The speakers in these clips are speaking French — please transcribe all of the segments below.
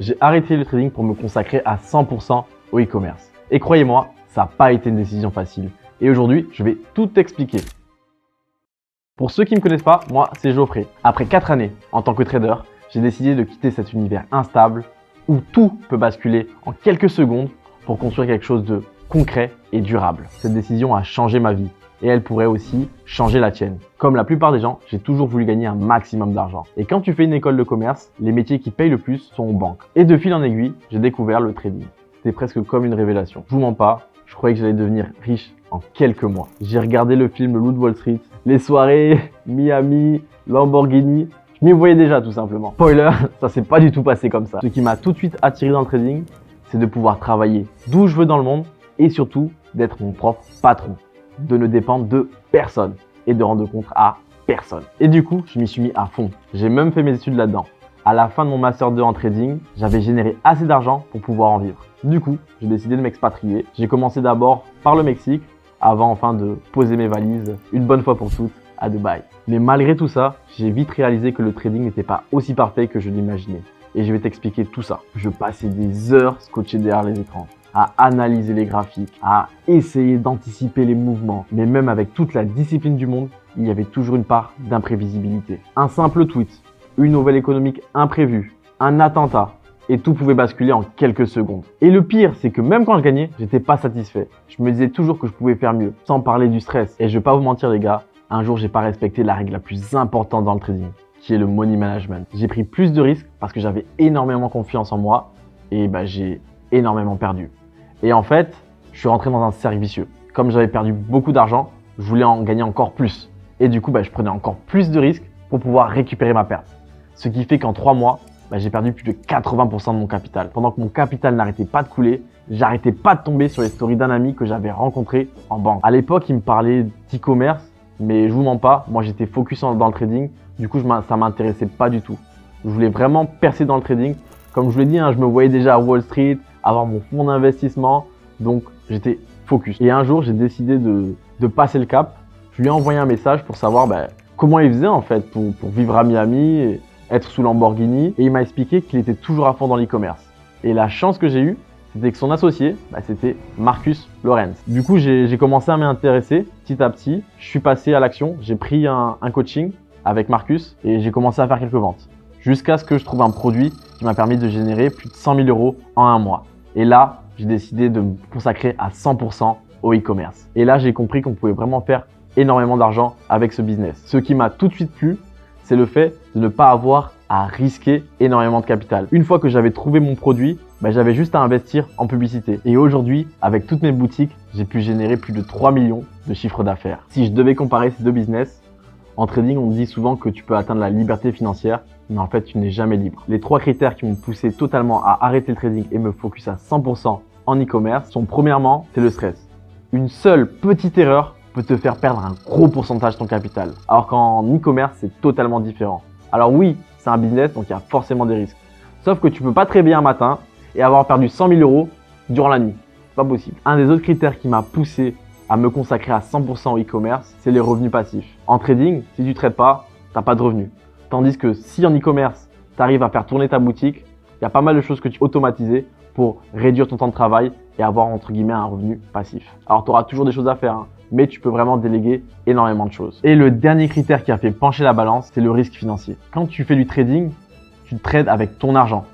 j'ai arrêté le trading pour me consacrer à 100% au e-commerce. Et croyez-moi, ça n'a pas été une décision facile. Et aujourd'hui, je vais tout expliquer. Pour ceux qui ne me connaissent pas, moi, c'est Geoffrey. Après 4 années en tant que trader, j'ai décidé de quitter cet univers instable où tout peut basculer en quelques secondes pour construire quelque chose de concret et durable. Cette décision a changé ma vie et elle pourrait aussi changer la tienne. Comme la plupart des gens, j'ai toujours voulu gagner un maximum d'argent. Et quand tu fais une école de commerce, les métiers qui payent le plus sont aux banques. Et de fil en aiguille, j'ai découvert le trading. C'était presque comme une révélation. Je vous mens pas, je croyais que j'allais devenir riche en quelques mois. J'ai regardé le film Loup de Wall Street, les soirées, Miami, Lamborghini. Je m'y voyais déjà tout simplement. Spoiler, ça s'est pas du tout passé comme ça. Ce qui m'a tout de suite attiré dans le trading, c'est de pouvoir travailler d'où je veux dans le monde et surtout d'être mon propre patron, de ne dépendre de personne et de rendre compte à personne. Et du coup, je m'y suis mis à fond. J'ai même fait mes études là-dedans. À la fin de mon Master 2 en trading, j'avais généré assez d'argent pour pouvoir en vivre. Du coup, j'ai décidé de m'expatrier. J'ai commencé d'abord par le Mexique, avant enfin de poser mes valises une bonne fois pour toutes à Dubaï. Mais malgré tout ça, j'ai vite réalisé que le trading n'était pas aussi parfait que je l'imaginais. Et je vais t'expliquer tout ça. Je passais des heures scotché derrière les écrans, à analyser les graphiques, à essayer d'anticiper les mouvements. Mais même avec toute la discipline du monde, il y avait toujours une part d'imprévisibilité. Un simple tweet, une nouvelle économique imprévue, un attentat, et tout pouvait basculer en quelques secondes. Et le pire, c'est que même quand je gagnais, j'étais pas satisfait. Je me disais toujours que je pouvais faire mieux, sans parler du stress. Et je vais pas vous mentir les gars, un jour j'ai pas respecté la règle la plus importante dans le trading, qui est le money management. J'ai pris plus de risques parce que j'avais énormément confiance en moi et j'ai énormément perdu. Et en fait, je suis rentré dans un cercle vicieux. Comme j'avais perdu beaucoup d'argent, je voulais en gagner encore plus. Et du coup, je prenais encore plus de risques pour pouvoir récupérer ma perte. Ce qui fait qu'en 3 mois, j'ai perdu plus de 80% de mon capital. Pendant que mon capital n'arrêtait pas de couler, j'arrêtais pas de tomber sur les stories d'un ami que j'avais rencontré en banque. À l'époque, il me parlait d'e-commerce, mais je vous mens pas, moi j'étais focus dans le trading. Du coup, ça m'intéressait pas du tout. Je voulais vraiment percer dans le trading. Comme je vous l'ai dit, je me voyais déjà à Wall Street, avoir mon fonds d'investissement. Donc, j'étais focus. Et un jour, j'ai décidé de passer le cap. Je lui ai envoyé un message pour savoir comment il faisait en fait pour vivre à Miami, et être sous Lamborghini. Et il m'a expliqué qu'il était toujours à fond dans l'e-commerce. Et la chance que j'ai eue, c'était que son associé, c'était Marcus Lorenz. Du coup, j'ai commencé à m'intéresser petit à petit. Je suis passé à l'action. J'ai pris un coaching avec Marcus et j'ai commencé à faire quelques ventes. Jusqu'à ce que je trouve un produit qui m'a permis de générer plus de 100 000 € en un mois. Et là, j'ai décidé de me consacrer à 100% au e-commerce. Et là, j'ai compris qu'on pouvait vraiment faire énormément d'argent avec ce business. Ce qui m'a tout de suite plu, c'est le fait de ne pas avoir à risquer énormément de capital. Une fois que j'avais trouvé mon produit, j'avais juste à investir en publicité. Et aujourd'hui, avec toutes mes boutiques, j'ai pu générer plus de 3 millions de chiffres d'affaires. Si je devais comparer ces deux business, en trading, on dit souvent que tu peux atteindre la liberté financière, mais en fait, tu n'es jamais libre. Les 3 critères qui m'ont poussé totalement à arrêter le trading et me focus à 100% en e-commerce sont premièrement, c'est le stress. Une seule petite erreur peut te faire perdre un gros pourcentage de ton capital. Alors qu'en e-commerce, c'est totalement différent. Alors oui, c'est un business, donc il y a forcément des risques. Sauf que tu peux pas te réveiller un matin et avoir perdu 100 000 € durant la nuit. C'est pas possible. Un des autres critères qui m'a poussé à me consacrer à 100% au e-commerce, c'est les revenus passifs. En trading, si tu ne trades pas, tu n'as pas de revenus. Tandis que si en e-commerce, tu arrives à faire tourner ta boutique, il y a pas mal de choses que tu peux automatiser pour réduire ton temps de travail et avoir entre guillemets un revenu passif. Alors tu auras toujours des choses à faire, mais tu peux vraiment déléguer énormément de choses. Et le dernier critère qui a fait pencher la balance, c'est le risque financier. Quand tu fais du trading, tu trades avec ton argent.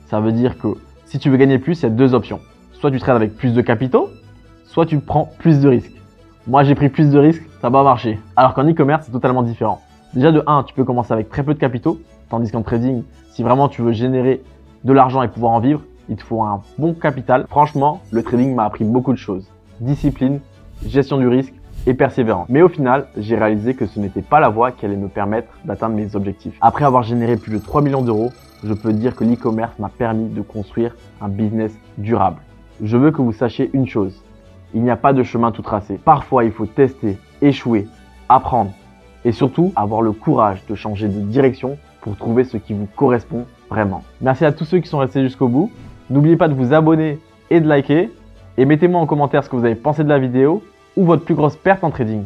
Ça veut dire que si tu veux gagner plus, il y a 2 options. Soit tu trades avec plus de capitaux, soit tu prends plus de risques. Moi, j'ai pris plus de risques, ça va marcher. Alors qu'en e-commerce, c'est totalement différent. Déjà de 1, tu peux commencer avec très peu de capitaux, tandis qu'en trading, si vraiment tu veux générer de l'argent et pouvoir en vivre, il te faut un bon capital. Franchement, le trading m'a appris beaucoup de choses. Discipline, gestion du risque et persévérance. Mais au final, j'ai réalisé que ce n'était pas la voie qui allait me permettre d'atteindre mes objectifs. Après avoir généré plus de 3 millions d'euros, je peux dire que l'e-commerce m'a permis de construire un business durable. Je veux que vous sachiez une chose. Il n'y a pas de chemin tout tracé. Parfois, il faut tester, échouer, apprendre et surtout avoir le courage de changer de direction pour trouver ce qui vous correspond vraiment. Merci à tous ceux qui sont restés jusqu'au bout. N'oubliez pas de vous abonner et de liker et mettez-moi en commentaire ce que vous avez pensé de la vidéo ou votre plus grosse perte en trading.